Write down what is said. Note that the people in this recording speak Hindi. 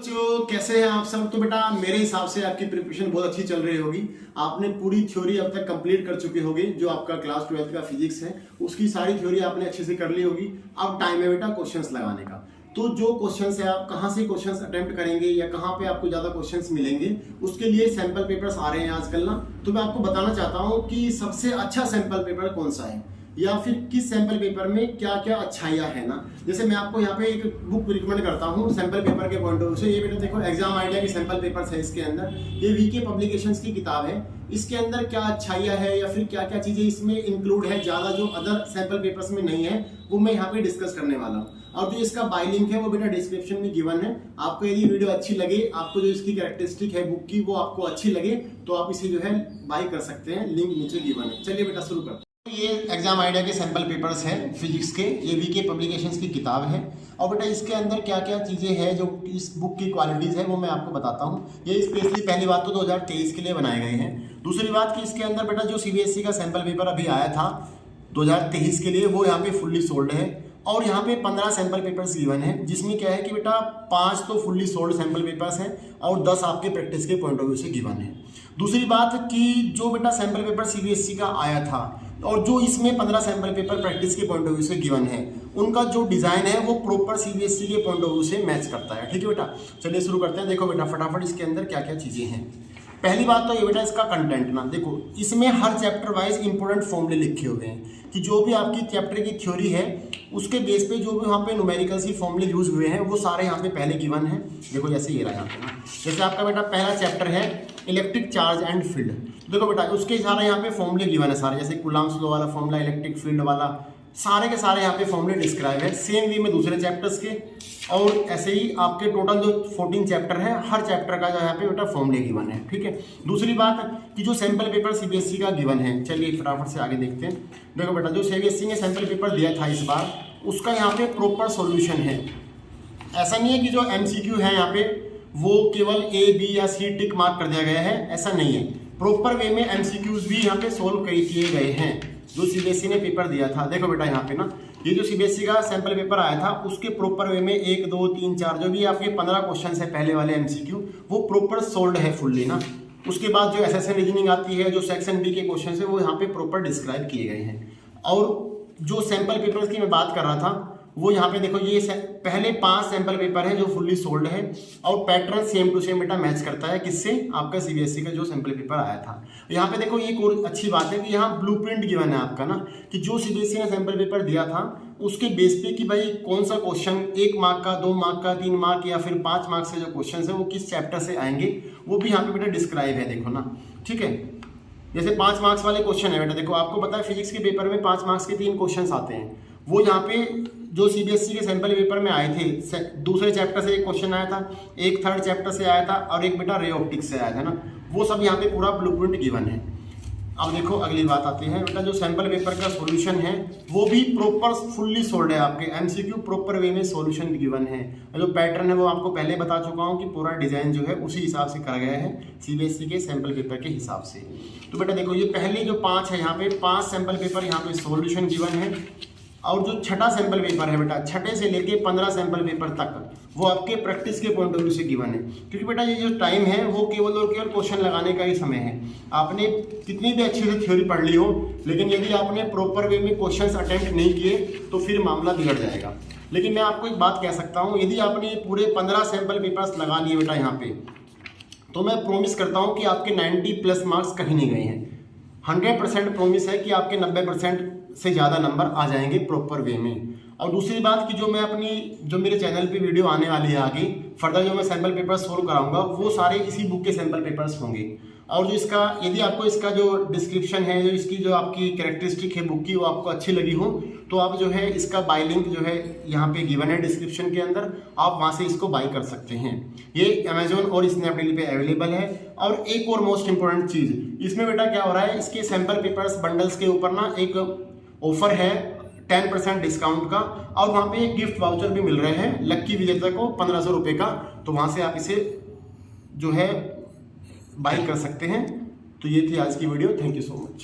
बच्चों, कैसे हैं आप सब। तो बेटा मेरे हिसाब से आपकी प्रिपरेशन बहुत अच्छी चल रही होगी। आपने पूरी थ्योरी अब तक कंप्लीट कर चुके होगे। जो आपका क्लास 12 का फिजिक्स है उसकी सारी थ्योरी आपने अच्छे से कर ली होगी। अब टाइम है बेटा क्वेश्चंस लगाने का। तो जो क्वेश्चंस है आप कहाँ से क्वेश्चंस अटेम्प्ट करेंगे या कहाँ पे आपको ज्यादा क्वेश्चंस मिलेंगे, उसके लिए सैंपल पेपर्स आ रहे हैं आजकल ना। तो मैं आपको बताना चाहता हूँ कि सबसे अच्छा सैंपल पेपर कौन सा है या फिर किस सैंपल पेपर में क्या क्या अच्छाइयाँ है ना। जैसे मैं आपको यहाँ पे एक बुक रिकमेंड करता हूँ सैंपल पेपर के पॉइंट ऑफ व्यू से। ये बेटा देखो एग्जाम आइडिया की सैंपल पेपर्स है इसके अंदर। ये वीके पब्लिकेशंस की किताब है। इसके अंदर क्या अच्छाइयाँ है या फिर क्या क्या चीजें इसमें इंक्लूड है ज्यादा जो अदर सैंपल पेपर्स में नहीं है, वो मैं यहाँ पे डिस्कस करने वाला हूँ। और जो इसका बाय लिंक है वो बेटा डिस्क्रिप्शन में गिवन है। आपको यदि वीडियो अच्छी लगे, आपको जो इसकी कैरेक्टरिस्टिक है बुक की वो आपको अच्छी लगे, तो आप इसे जो है बाय कर सकते हैं। लिंक नीचे गिवन है। चलिए बेटा शुरू करते हैं। ये एग्जाम आइडिया के सैंपल पेपर्स हैं फिजिक्स के। ये वीके पब्लिकेशंस की किताब है। और बेटा इसके अंदर क्या क्या चीज़ें हैं जो इस बुक की क्वालिटीज़ है वो मैं आपको बताता हूँ। ये स्पेशली पहली बात तो 2023 के लिए बनाए गए हैं। दूसरी बात कि इसके अंदर बेटा जो सीबीएसई का सैंपल पेपर अभी आया था 2023 के लिए, वो यहाँ पे फुल्ली सोल्ड है। और यहाँ पे 15 सैंपल पेपर्स गिवन है, जिसमें क्या है कि बेटा 5 तो फुल्ली सोल्ड सैंपल पेपर्स हैं और 10 आपके प्रैक्टिस के पॉइंट ऑफ व्यू से गिवन है। दूसरी बात कि जो बेटा सैंपल पेपर सीबीएसई का आया था और जो इसमें 15 सैंपल पेपर प्रैक्टिस के पॉइंट ऑफ व्यू से गिवन है, उनका जो डिजाइन है वो प्रॉपर सीबीएसई के पॉइंट ऑफ व्यू से मैच करता है। ठीक है बेटा, चलिए शुरू करते हैं। देखो बेटा फटाफट इसके अंदर क्या क्या चीजें हैं। पहली बात तो ये बेटा इसका कंटेंट ना देखो, इसमें हर चैप्टर वाइज इंपॉर्टेंट फॉर्मूले लिखे हुए हैं कि जो भी आपकी चैप्टर की थ्योरी है उसके बेस पे जो भी वहाँ पे न्यूमेरिकल्स ही फॉर्मूले यूज हुए हैं वो सारे यहाँ पे पहले गिवन है। देखो जैसे ये रहा यहाँ पे ना, जैसे आपका बेटा पहला चैप्टर है इलेक्ट्रिक चार्ज एंड फील्ड। देखो बेटा उसके सारे यहाँ पे फॉर्मूले गिवन है सारे, जैसे कूलम्ब्स लॉ वाला फॉर्मूला, इलेक्ट्रिक फील्ड वाला, सारे के सारे यहाँ पे फॉर्मूले डिस्क्राइब है। सेम वे में दूसरे चैप्टर्स के, और ऐसे ही आपके टोटल जो 14 चैप्टर है हर चैप्टर का जो यहाँ पे बेटा फॉर्मूले गिवन है। ठीक है। दूसरी बात कि जो सैंपल पेपर सीबीएसई का गिवन है, चलिए फटाफट से आगे देखते हैं। देखो बेटा जो सीबीएसई ने सैंपल पेपर दिया था इस बार, उसका यहाँ पे प्रॉपर सॉल्यूशन है। ऐसा नहीं है कि जो एमसीक्यू है यहाँ पे वो केवल ए बी या सी टिक मार्क कर दिया गया है, ऐसा नहीं है। प्रॉपर वे में एमसीक्यूज भी यहाँ पे सोल्व किए गए हैं जो सीबीएसई ने पेपर दिया था। देखो बेटा यहाँ पे ना, ये जो सीबीएसई का सैंपल पेपर आया था उसके प्रॉपर वे में 1 2 3 4 जो भी आपके 15 क्वेश्चन है पहले वाले एमसीक्यू, वो प्रॉपर सोल्ड है फुल्ली ना। उसके बाद जो एसएसएन रीजनिंग आती है, जो सेक्शन बी के क्वेश्चन है वो यहाँ पे प्रॉपर डिस्क्राइब किए गए हैं। और जो सैंपल पेपर्स की मैं बात कर रहा था वो यहाँ पे देखो, ये पहले 5 सैंपल पेपर है जो फुल्ली सोल्ड है और पैटर्न सेम टू सेम बेटा मैच करता है किससे, आपका सीबीएसई का जो सैंपल पेपर आया था। यहाँ पे देखो ये एक और अच्छी बात है कि यहाँ ब्लूप्रिंट गिवन है आपका ना, कि जो सीबीएसई ने सैंपल पेपर दिया था उसके बेस पे कि भाई कौन सा क्वेश्चन 1 मार्क का, 2 मार्क का, 3 मार्क या फिर 5 मार्क से जो क्वेश्चन है वो किस चैप्टर से आएंगे, वो भी यहाँ पे बेटा डिस्क्राइब है। देखो ना, ठीक है। जैसे 5 मार्क्स वाले क्वेश्चन है बेटा, देखो आपको पता है फिजिक्स के पेपर में 5 मार्क्स के 3 क्वेश्चन आते हैं। वो यहाँ पे जो सीबीएसई के सैंपल पेपर में आए थे, दूसरे चैप्टर से एक क्वेश्चन आया था, एक थर्ड चैप्टर से आया था और एक बेटा रे ऑप्टिक्स से आया था ना, वो सब यहाँ पे पूरा ब्लूप्रिंट गिवन है। अब देखो अगली बात आती है बेटा, जो सैंपल पेपर का सॉल्यूशन है वो भी प्रॉपर फुल्ली सोल्ड है। आपके एमसीक्यू प्रॉपर वे में सॉल्यूशन गिवन है। जो पैटर्न है वो आपको पहले बता चुका हूँ कि पूरा डिजाइन जो है उसी हिसाब से करा गया है सीबीएसई के सैंपल पेपर के हिसाब से। तो बेटा देखो ये पहले जो 5 है, यहाँ पे 5 सैंपल पेपर यहाँ पे सॉल्यूशन गिवन है। और जो छठा सैंपल पेपर है बेटा, छठे से लेके 15 सैंपल पेपर तक वो आपके प्रैक्टिस के पॉइंट ऑफ व्यू से गिवन है। क्योंकि बेटा ये जो टाइम है वो केवल और केवल क्वेश्चन लगाने का ही समय है। आपने कितनी भी अच्छे से थ्योरी पढ़ ली हो, लेकिन यदि आपने प्रॉपर वे में क्वेश्चंस अटेम्प्ट नहीं किए तो फिर मामला बिगड़ जाएगा। लेकिन मैं आपको एक बात कह सकता हूँ, यदि आपने पूरे 15 सैंपल पेपर्स लगा लिए बेटा यहाँ पे, तो मैं प्रॉमिस करता हूँ कि आपके 90+ मार्क्स कहीं नहीं गए हैं। 100% प्रॉमिस है कि आपके 90% से ज़्यादा नंबर आ जाएंगे प्रॉपर वे में। और दूसरी बात कि जो मैं अपनी जो मेरे चैनल पे वीडियो आने वाली है आगे फर्दर, जो मैं सैंपल पेपर सोल्व कराऊंगा वो सारे इसी बुक के सैंपल पेपर्स होंगे। और जो इसका यदि आपको इसका जो डिस्क्रिप्शन है, जो इसकी जो आपकी कैरेक्टरिस्टिक है बुक की, वो आपको अच्छी लगी हो तो आप जो है इसका बाय लिंक जो है यहाँ पे गिवन है डिस्क्रिप्शन के अंदर, आप वहाँ से इसको बाय कर सकते हैं। ये अमेजोन और स्नैपडील पे अवेलेबल है। और एक और मोस्ट इंपॉर्टेंट चीज़ इसमें बेटा क्या हो रहा है, इसके सैंपल पेपर्स बंडल्स के ऊपर ना एक ऑफर है 10% डिस्काउंट का, और वहाँ पे एक गिफ्ट वाउचर भी मिल रहे हैं लक्की विजेता को 1500 रुपये का। तो वहाँ से आप इसे जो है बाय कर सकते हैं। तो ये थी आज की video. Thank you so much.